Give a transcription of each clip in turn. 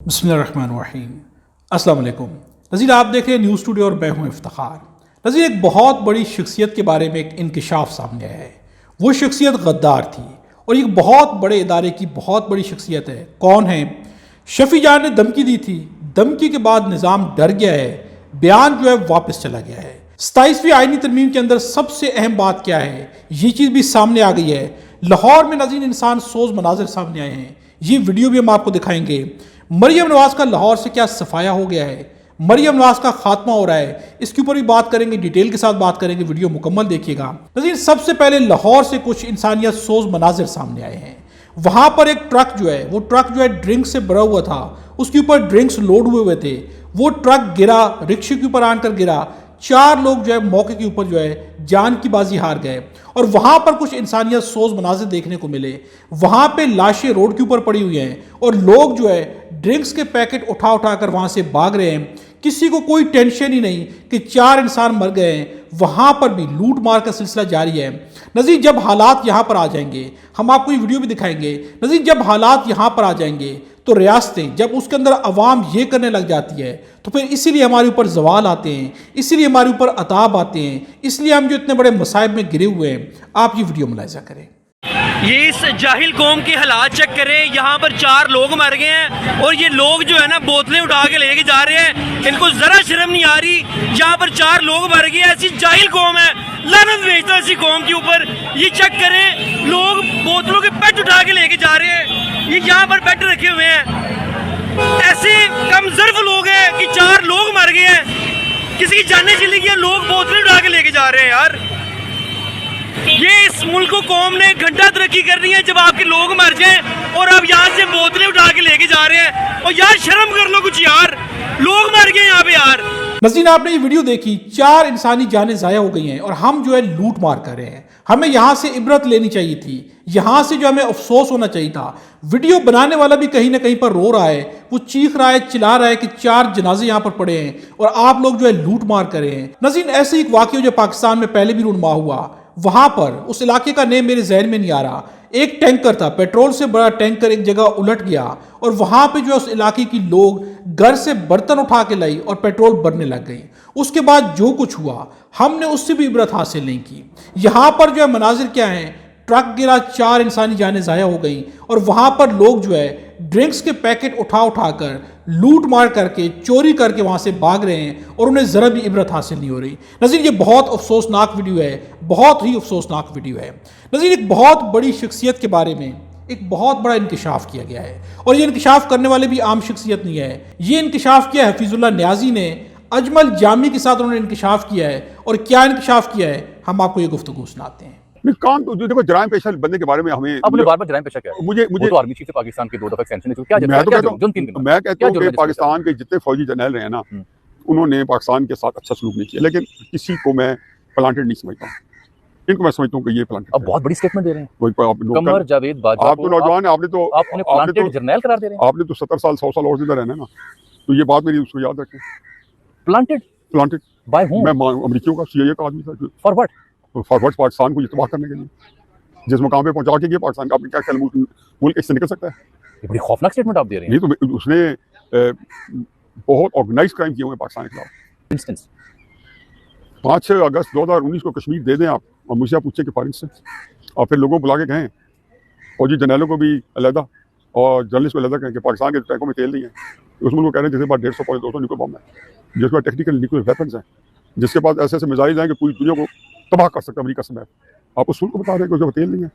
बिस्मिल्लाहिर्रहमानिर्रहीम। अस्सलाम वालेकुम नज़ीर, आप देख रहे हैं न्यूज़ टुडे और मैं हूं इफ्तिखार। नज़ीर, एक बहुत बड़ी शख्सियत के बारे में एक इंकिशाफ सामने आया है। वो शख्सियत गद्दार थी और एक बहुत बड़े इदारे की बहुत बड़ी शख्सियत है। कौन है? शफी जान ने धमकी दी थी, धमकी के बाद निज़ाम डर गया है, बयान जो है वापस चला गया है। 27वीं आईनी तरमीम के अंदर सबसे अहम बात क्या है, ये चीज़ भी सामने आ गई है। लाहौर में नज़ीर इंसान सोज मनाजिर सामने आए हैं, ये वीडियो भी हम आपको दिखाएंगे। मरियम नवाज का लाहौर से क्या सफाया हो गया है, मरियम नवाज का खात्मा हो रहा है, इसके ऊपर भी बात करेंगे, डिटेल के साथ बात करेंगे, वीडियो मुकम्मल देखिएगा। नज़ीर, सबसे पहले लाहौर से कुछ इंसानियत सोज मनाजिर सामने आए हैं। वहां पर एक ट्रक जो है, वो ट्रक जो है ड्रिंक से भरा हुआ था, उसके ऊपर ड्रिंक्स लोड हुए थे। वो ट्रक गिरा, रिक्शे के ऊपर आकर गिरा, 4 लोग जो है मौके के ऊपर जो है जान की बाजी हार गए। और वहां पर कुछ इंसानियत सोज मनाजिर देखने को मिले। वहां पे लाशें रोड के ऊपर पड़ी हुई हैं और लोग जो है ड्रिंक्स के पैकेट उठा उठा कर वहां से भाग रहे हैं। किसी को कोई टेंशन ही नहीं कि 4 इंसान मर गए हैं। वहां पर भी लूट मार का सिलसिला जारी है। नज़ीर, जब हालात यहां पर आ जाएंगे, हम आपको ये वीडियो भी दिखाएंगे। नज़ीर, जब हालात यहां पर आ जाएंगे तो रियासतें, जब उसके अंदर अवाम ये करने लग जाती है तो फिर इसीलिए हमारे ऊपर जवाल आते हैं, इसीलिए हमारे ऊपर अताब आते हैं, इसलिए हम जो इतने बड़े मसाइब में गिरे हुए हैं। आप ये वीडियो मुलाहिजा करें। ये इस जाहिल कौम के हालात चेक करें। यहाँ पर 4 लोग मर गए हैं और ये लोग जो है ना बोतलें उठा के लेके जा रहे हैं। इनको जरा शर्म नहीं आ रही। यहाँ पर 4 लोग मर गए। ऐसी जाहिल कौम है, लानत भेजता है ऐसी कौम के ऊपर। ये चेक करें, लोग बोतलों के पेट उठा के लेके जा रहे हैं। ये यहाँ पर बेड रखे हुए हैं। ऐसे कमजोर लोग हैं कि 4 लोग मर गए हैं, किसी की जानें चली गई, लोग बोतलें उठा के लेके जा रहे हैं। यार, ये इस मुल्क को कौम ने घंटा तरक्की करनी है जब आपके लोग मर जाएं और आप यहाँ से बोतलें उठा के लेके जा रहे हैं। और यार शर्म कर लो कुछ, यार लोग मर गए यहाँ पे। यार नज़ीर, आपने ये वीडियो देखी, 4 इंसानी जानें ज़ाया हो गई हैं और हम जो है लूट मार कर रहे हैं। हमें यहाँ से इबरत लेनी चाहिए थी, यहाँ से जो हमें अफसोस होना चाहिए था। वीडियो बनाने वाला भी कहीं ना कहीं पर रो रहा है, वो चीख रहा है, चिल्ला रहा है कि 4 जनाजे यहाँ पर पड़े हैं और आप लोग जो है लूट मार कर रहे हैं। नज़ीर, ऐसे एक वाक़या जो पाकिस्तान में पहले भी रूनुमा हुआ, वहां पर उस इलाके का नेम मेरे जहन में नहीं आ रहा। एक टैंकर था, पेट्रोल से बड़ा टैंकर एक जगह उलट गया और वहां पे जो उस इलाके की लोग घर से बर्तन उठा के लाई और पेट्रोल भरने लग गई। उसके बाद जो कुछ हुआ हमने उससे भी इबरत हासिल नहीं की। यहां पर जो है मनाजिर क्या है, ट्रक गिरा, 4 इंसानी जानें ज़ाया हो गई और वहां पर लोग जो है ड्रिंक्स के पैकेट उठा उठा कर लूट मार करके चोरी करके वहां से भाग रहे हैं और उन्हें जरा भी इबरत हासिल नहीं हो रही। नज़ीर, ये बहुत अफसोसनाक वीडियो है, बहुत ही अफसोसनाक वीडियो है। नज़ीर, एक बहुत बड़ी शख्सियत के बारे में एक बहुत बड़ा इंकिशाफ किया गया है और ये इंकिशाफ करने वाले भी आम शख्सियत नहीं है। ये इंकिशाफ किया हफीजुल्लाह न्याजी ने, अजमल जामी के साथ उन्होंने इंकिशाफ किया है। और क्या इंकिशाफ किया है, हम आपको ये गुफ्तगू सुनाते हैं। काम तो देखो, जराइम पेशा बंदे के बारे में हमें आपने बार-बार जराइम पेशा क्या है? मुझे तो आर्मी चीफ से पाकिस्तान के 2 दफा सैंक्शन है, क्या मैं तो कहता हूं, मैं कहता हूं कि पाकिस्तान के जितने फौजी जनरल रहे हैं ना, उन्होंने पाकिस्तान के साथ अच्छा सलूक नहीं किया, लेकिन किसी को मैं प्लांटेड नहीं समझता। इनको मैं समझता हूं कि ये प्लांटेड। अब बहुत बड़ी स्टेटमेंट दे रहे हैं कमर जावेद बाजवा। आप तो नौजवान हैं, आपने प्लांटेड जर्नल करार दे रहे हैं। आपने तो 70 साल 100 साल और जिंदा रहना है ना, तो ये बात मेरी उसको याद रखें। प्लांटेड बाय हूं? मैं अमेरिकियों का CIA का आदमी था। For what? पाकिस्तान को तबाह करने के लिए, जिस मुकाम पे पहुंचा के गया पाकिस्तान का, आपने क्या ख्याल मुल्क इससे निकल सकता है? ये बड़ी खौफनाक स्टेटमेंट आप दे रहे हैं। नहीं तो उसने बहुत ऑर्गेनाइज क्राइम किए हुए पाकिस्तान के खिलाफ। इंस्टेंस 5 अगस्त 2019 को कश्मीर दे दें आप और मुझसे आप पूछे कि फॉर इंस्टेंस, और फिर लोगों को बुला के कहें, फौजी जनरलों को भी अलहदा और जर्नलिस्ट को अलहदा कहें कि पाकिस्तान के टैंकों में तेल नहीं है। उस मुल्क को कह रहे हैं जिसके पास 150 पॉइंट 200 न्यूक्लियर बम है, जिसके पास टेक्निकल न्यूक्लियर वेपन्स हैं, जिसके पास ऐसे ऐसे मिसाइल हैं कि पूरी दुनिया को तबाह कर सकता है अमेरिका समेत। आप उस मुल्क को बता रहे हैं कि उसके पास तेल नहीं है।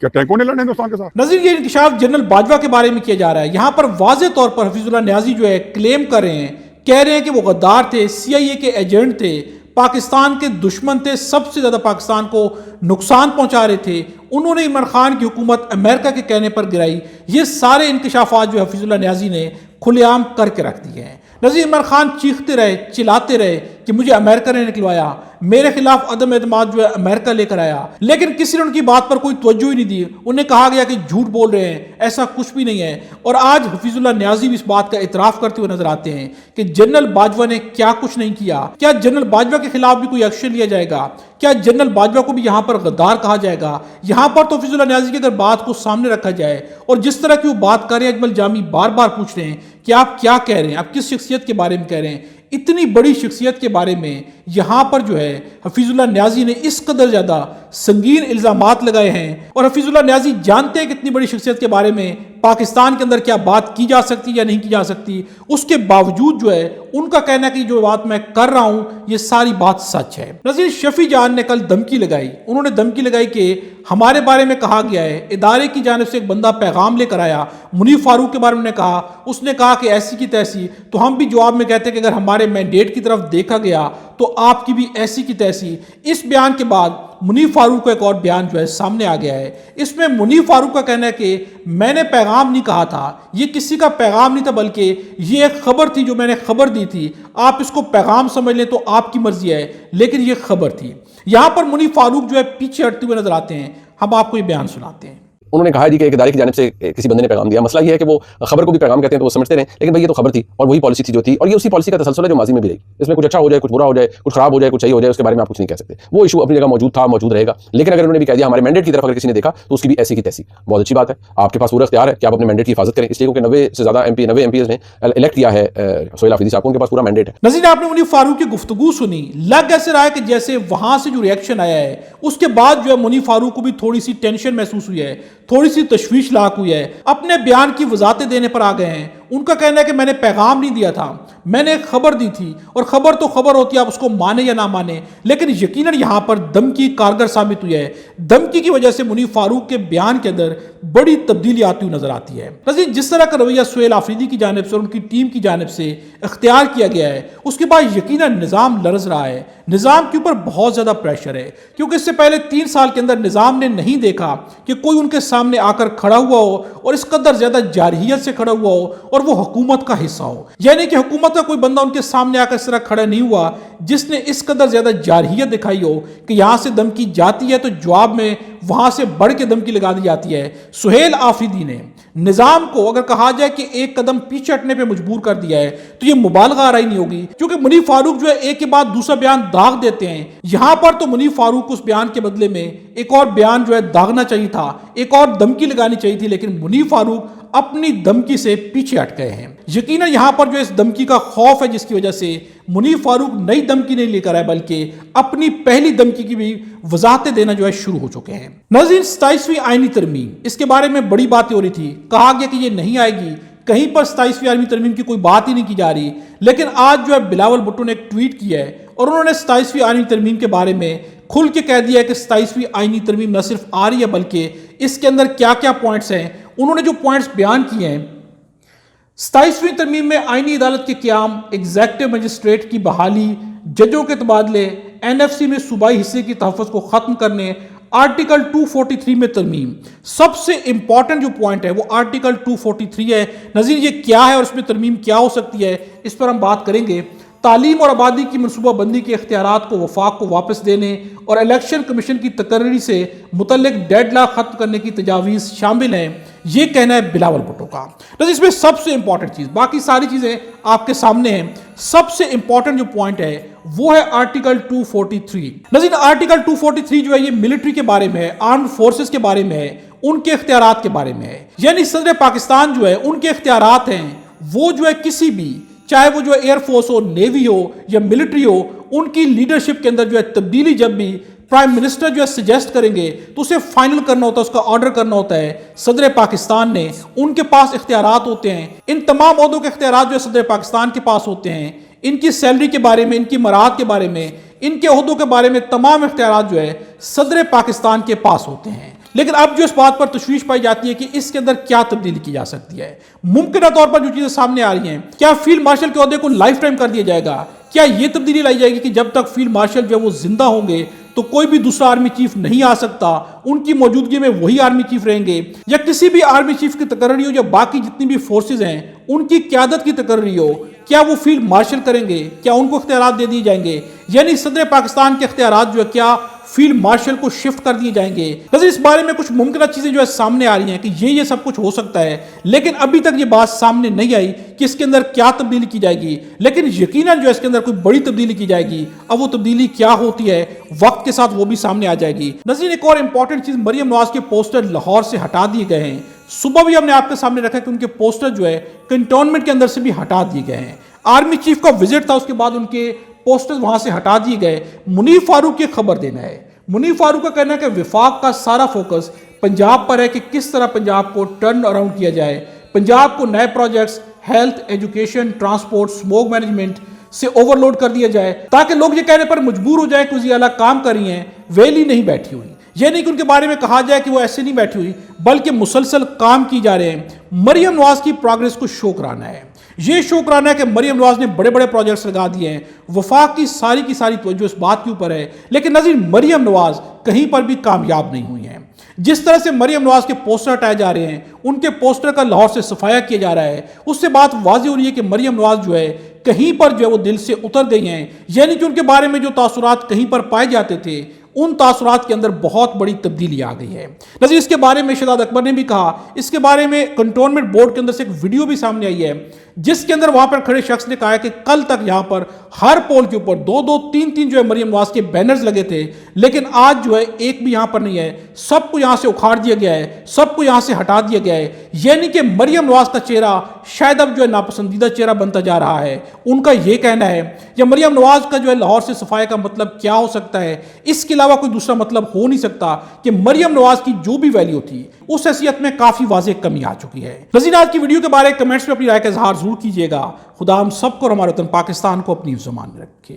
क्या टैंकों ने लड़ना हिंदुस्तान के साथ? नज़ीर, ये इंकिशाफ जनरल बाजवा के बारे में किया जा रहा है। यहाँ पर वाज़े तौर पर हफीजुल्लाह न्याजी जो है क्लेम कर रहे हैं, कह रहे हैं कि वो गद्दार थे, CIA के एजेंट थे, पाकिस्तान के दुश्मन थे, सबसे ज़्यादा पाकिस्तान को नुकसान पहुंचा रहे थे। उन्होंने इमरान खान की हुकूमत अमेरिका के कहने पर गिराई। ये सारे इंकिशाफात जो हफीजुल्लाह न्याजी ने खुलेआम करके रख दिए हैं। नज़ीर, इमरान खान चीखते रहे, चिल्लाते रहे कि मुझे अमेरिका ने निकलवाया, मेरे खिलाफ अदम एतमाद जो है अमेरिका लेकर आया, लेकिन किसी ने उनकी बात पर कोई तवज्जो ही नहीं दी। उन्हें कहा गया कि झूठ बोल रहे हैं, ऐसा कुछ भी नहीं है। और आज हफीजुल्लाह न्याजी भी इस बात का इतराफ़ करते हुए नजर आते हैं कि जनरल बाजवा ने क्या कुछ नहीं किया। क्या जनरल बाजवा के खिलाफ भी कोई एक्शन लिया जाएगा? क्या जनरल बाजवा को भी यहाँ पर गद्दार कहा जाएगा? यहाँ पर तो हफीजुल्लाह न्याजी की अगर बात को सामने रखा जाए और जिस तरह की वो बात कर रहे हैं, अजमल जामी बार बार पूछ रहे हैं کہ آپ کیا کہہ رہے ہیں, آپ کس شخصیت کے بارے میں کہہ رہے ہیں. اتنی بڑی شخصیت کے بارے میں یہاں پر جو ہے حفیظ اللہ نیازی نے اس قدر زیادہ سنگین الزامات لگائے ہیں, اور حفیظ اللہ نیازی جانتے ہیں کہ اتنی بڑی شخصیت کے بارے میں پاکستان کے اندر کیا بات کی جا سکتی یا نہیں کی جا سکتی. اس کے باوجود جو ہے ان کا کہنا ہے کہ جو بات میں کر رہا ہوں یہ ساری بات سچ ہے. ناظرین, شفیع جان نے کل دھمکی لگائی, انہوں نے دھمکی لگائی کہ ہمارے بارے میں کہا گیا ہے, ادارے کی جانب سے ایک بندہ پیغام لے کر آیا, منیف فاروق کے بارے میں کہا, اس نے کہا کہ ایسی کی تیسی. تو ہم بھی جواب میں کہتے ہیں کہ اگر ہمارے مینڈیٹ کی طرف دیکھا گیا تو آپ کی بھی ایسی کی تیسی. اس بیان کے بعد منیف فاروق کا ایک اور بیان جو ہے سامنے آ گیا ہے. اس میں منیف فاروق کا کہنا ہے کہ میں نے پیغام نہیں کہا تھا, یہ کسی کا پیغام نہیں تھا بلکہ یہ ایک خبر تھی جو میں نے خبر دی تھی. آپ اس کو پیغام سمجھ لیں تو آپ کی مرضی ہے, لیکن یہ خبر تھی. یہاں پر منیف فاروق جو ہے پیچھے ہٹتے ہوئے نظر آتے ہیں. ہم آپ کو یہ بیان سناتے ہیں. انہوں نے کہا جی کہ ایک ادارے کی جانب سے کسی بندے نے پیغام دیا. مسئلہ یہ ہے کہ وہ خبر کو بھی پیغام کہتے ہیں تو وہ سمجھتے رہیں, لیکن بھائی یہ تو خبر تھی اور وہی پالیسی تھی جو تھی, اور یہ اسی پالیسی کا تسلسل ہے جو ماضی میں بھی رہی. اس میں کچھ اچھا ہو جائے, کچھ برا ہو جائے, کچھ خراب ہو جائے, کچھ صحیح ہو جائے, اس کے بارے میں آپ کچھ نہیں کہہ سکتے. وہ ایشو اپنی جگہ موجود تھا, موجود رہے گا. لیکن اگر انہوں نے بھی کہہ دیا ہمارے مینڈیٹ کی طرف اگر کسی نے دیکھا تو اس کی بھی ایسی کی تیسی. بہت اچھی بات ہے, آپ کے پاس پورا اختیار ہے کہ آپ اپنے مینڈیٹ کی حفاظت کریں, اس لیے کہ 90 سے زیادہ ایم پیز نے الیکٹ کیا ہے سہیل آفریدی صاحب کو, ان کے پاس پورا مینڈیٹ ہے. ناظرین, آپ نے منیف فاروق کی گفتگو سنی, لگ ایسے رہا ہے کہ جیسے وہاں سے جو ریئیکشن آیا ہے اس کے بعد جو ہے منیف فاروق کو بھی تھوڑی سی ٹینشن محسوس ہوئی ہے, تھوڑی سی تشویش لاحق ہوئی ہے. اپنے بیان کی وضاحتیں دینے پر آ گئے ہیں. ان کا کہنا ہے کہ میں نے پیغام نہیں دیا تھا, میں نے ایک خبر دی تھی, اور خبر تو خبر ہوتی ہے, آپ اس کو مانے یا نہ مانے. لیکن یقیناً یہاں پر دھمکی کارگر ثابت ہوئی ہے. دھمکی کی وجہ سے منیف فاروق کے بیان کے اندر بڑی تبدیلی آتی ہوئی نظر آتی ہے. ناظرین, جس طرح کا رویہ سہیل آفریدی کی جانب سے اور ان کی ٹیم کی جانب سے اختیار کیا گیا ہے, اس کے بعد یقیناً نظام لرز رہا ہے. نظام کے اوپر بہت زیادہ پریشر ہے, کیونکہ اس سے پہلے 3 سال کے اندر نظام نے نہیں دیکھا کہ کوئی ان کے سامنے آ کر کھڑا ہوا ہو اور اس قدر زیادہ جارحیت سے کھڑا ہوا ہو اور وہ حکومت کا حصہ ہو. یعنی کہ حکومت کا کوئی بندہ ان کے سامنے آ کر اس طرح کھڑا نہیں ہوا جس نے اس قدر زیادہ جارحیت دکھائی ہو کہ یہاں سے دھمکی جاتی ہے تو جواب میں وہاں سے بڑھ کے دھمکی لگا دی جاتی ہے. سہیل آفریدی نے نظام کو اگر کہا جائے کہ ایک قدم پیچھے ہٹنے پہ مجبور کر دیا ہے تو یہ مبالغہ آرائی نہیں ہوگی, کیونکہ منیف فاروق جو ہے ایک کے بعد دوسرا بیان داغ دیتے ہیں. یہاں پر تو منیف فاروق کو اس بیان کے بدلے میں ایک اور بیان جو ہے داغنا چاہیے تھا, ایک اور دھمکی لگانی چاہیے تھی, لیکن منیف فاروق اپنی دھمکی سے پیچھے ہٹ گئے ہیں. یقیناً یہاں پر جو اس دھمکی کا خوف ہے جس کی وجہ سے منیف فاروق نئی دھمکی نہیں لے کر آئے بلکہ اپنی پہلی دھمکی کی بھی وضاحتیں دینا جو ہے شروع ہو چکے ہیں. ناظرین, 27ویں آئینی ترمیم, اس کے بارے میں بڑی باتیں ہو رہی تھی, کہا گیا کہ یہ نہیں آئے گی, کہیں پر 27ویں آئینی ترمیم کی کوئی بات ہی نہیں کی جا رہی. لیکن آج جو ہے بلاول بھٹو نے ایک ٹویٹ کیا ہے اور انہوں نے 27ویں آئینی ترمیم کے بارے میں کھل کے کہہ دیا ہے کہ 27ویں آئینی ترمیم نہ صرف آ رہی ہے بلکہ اس کے اندر کیا کیا پوائنٹس ہیں. انہوں نے جو پوائنٹس بیان کیے ہیں, 27ویں ترمیم میں آئینی عدالت کے قیام, ایگزیکٹو مجسٹریٹ کی بحالی, ججوں کے تبادلے, NFC میں صوبائی حصے کی تحفظ کو ختم کرنے, آرٹیکل 243 میں ترمیم. سب سے امپورٹنٹ جو پوائنٹ ہے وہ آرٹیکل 243 ہے. نظیر, یہ کیا ہے اور اس میں ترمیم کیا ہو سکتی ہے, اس پر ہم بات کریں گے. تعلیم اور آبادی کی منصوبہ بندی کے اختیارات کو وفاق کو واپس دینے اور الیکشن کمیشن کی تقرری سے متعلق ڈیڈ لاک ختم کرنے کی تجاویز شامل ہیں, یہ کہنا ہے بلاول بھٹو کا. اس میں سب سے امپورٹنٹ چیز, باقی ساری چیزیں آپ کے سامنے ہیں, سب سے امپورٹنٹ جو پوائنٹ ہے وہ ہے آرٹیکل 243. نظیر, آرٹیکل 243 جو ہے یہ ملٹری کے بارے میں ہے, آرمڈ فورسز کے بارے میں ہے, ان کے اختیارات کے بارے میں ہے. یعنی صدر پاکستان جو ہے ان کے اختیارات ہیں وہ جو ہے کسی بھی, چاہے وہ جو ایئر فورس ہو, نیوی ہو یا ملٹری ہو, ان کی لیڈرشپ کے اندر جو ہے تبدیلی جب بھی پرائم منسٹر جو ہے سجیسٹ کریں گے تو اسے فائنل کرنا ہوتا ہے, اس کا آرڈر کرنا ہوتا ہے صدر پاکستان نے. ان کے پاس اختیارات ہوتے ہیں, ان تمام عہدوں کے اختیارات جو ہے صدر پاکستان کے پاس ہوتے ہیں. ان کی سیلری کے بارے میں, ان کی مراحت کے بارے میں, ان کے عہدوں کے بارے میں تمام اختیارات جو ہے صدر پاکستان کے پاس ہوتے ہیں. لیکن اب جو اس بات پر تشویش پائی جاتی ہے کہ اس کے اندر کیا تبدیلی کی جا سکتی ہے. ممکنہ طور پر جو چیزیں سامنے آ رہی ہیں, کیا فیلڈ مارشل کے عہدے کو لائف ٹائم کر دیا جائے گا, کیا یہ تبدیلی لائی جائے گی کہ جب تک فیلڈ مارشل جو ہے وہ زندہ ہوں گے تو کوئی بھی دوسرا آرمی چیف نہیں آ سکتا, ان کی موجودگی میں وہی آرمی چیف رہیں گے, یا کسی بھی آرمی چیف کی تقرری ہو یا باقی جتنی بھی فورسز ہیں ان کی قیادت کی تقرری ہو, کیا وہ فیلڈ مارشل کریں گے, کیا ان کو اختیارات دے دیے جائیں گے. یعنی صدر پاکستان کے اختیارات جو ہے کیا فیلڈ مارشل کو شفٹ کر دیے جائیں گے. نظر, اس بارے میں کچھ ممکنہ چیزیں جو ہے سامنے آ رہی ہیں کہ یہ سب کچھ ہو سکتا ہے, لیکن ابھی تک یہ بات سامنے نہیں آئی کہ اس کے اندر کیا تبدیلی کی جائے گی. لیکن یقیناً جو اس کے اندر کوئی بڑی تبدیلی کی جائے گی. اب وہ تبدیلی کیا ہوتی ہے وقت کے ساتھ وہ بھی سامنے آ جائے گی. نظر, ایک اور امپورٹنٹ چیز, مریم نواز کے پوسٹر لاہور سے ہٹا دیے گئے ہیں. सुबह भी हमने आपके सामने रखा कि उनके पोस्टर जो है कंटोनमेंट के अंदर से भी हटा दिए गए हैं। आर्मी चीफ का विजिट था, उसके बाद उनके पोस्टर्स वहां से हटा दिए गए। मुनीर फारूक की खबर देना है। मुनीर फारूक का कहना है कि विफाक का सारा फोकस पंजाब पर है कि किस तरह पंजाब को टर्न अराउंड किया जाए, पंजाब को नए projects health, education, transport, smoke management से ओवरलोड कर दिया जाए, ताकि लोग ये कहने पर मजबूर हो जाए कि वज़ीर आला काम कर रही हैं, वेली नहीं बैठी हुई। यह नहीं कि उनके बारे में कहा जाए कि वो ऐसे नहीं बैठी हुई, बल्कि मुसलसल काम की जा रहे हैं। मरियम नवाज की प्रोग्रेस को शो कराना है। ये शो कराना है कि मरियम नवाज ने बड़े बड़े प्रोजेक्ट्स लगा दिए हैं। वफाक की सारी तवज्जो इस बात के ऊपर है, लेकिन नज़ीर मरियम नवाज कहीं पर भी कामयाब नहीं हुई हैं। जिस तरह से मरियम नवाज के पोस्टर हटाए जा रहे हैं, उनके पोस्टर का लाहौर से सफाया किया जा रहा है, उससे बात वाज़ेह हो रही है कि मरियम नवाज जो है कहीं पर जो है वो दिल से उतर गई हैं। यानी कि उनके बारे में जो तासुरात कहीं पर पाए जाते थे, उन तासुरात के अंदर बहुत बड़ी तब्दीली आ गई है। नज़ीर इसके बारे में शहजाद अकबर ने भी कहा, इसके बारे में कंटोनमेंट बोर्ड के अंदर से एक वीडियो भी सामने आई है, जिसके अंदर वहां पर खड़े शख्स ने कहा है कि कल तक यहां पर हर पोल के ऊपर 2-2, 3-3 जो है मरियम नवाज के बैनर्स लगे थे, लेकिन आज जो है एक भी यहां पर नहीं है। सबको यहां से उखाड़ दिया गया है, सबको यहां से हटा दिया गया है। यानी कि मरियम नवाज का चेहरा शायद अब जो है नापसंदीदा चेहरा बनता जा रहा है। उनका यह कहना है, या मरियम नवाज का जो है लाहौर से सफाया का मतलब क्या हो सकता है, इसके अलावा कोई दूसरा मतलब हो नहीं सकता कि मरियम नवाज की जो भी वैल्यू थी उस हैसियत में काफी वाज़ेह कमी आ चुकी है। नज़ीर आज की वीडियो के बारे में कमेंट्स में अपनी राय का इजहार जरूर कीजिएगा। खुदा हम सबको और हमारे वतन पाकिस्तान को अपनी ज़ुबान में रखे।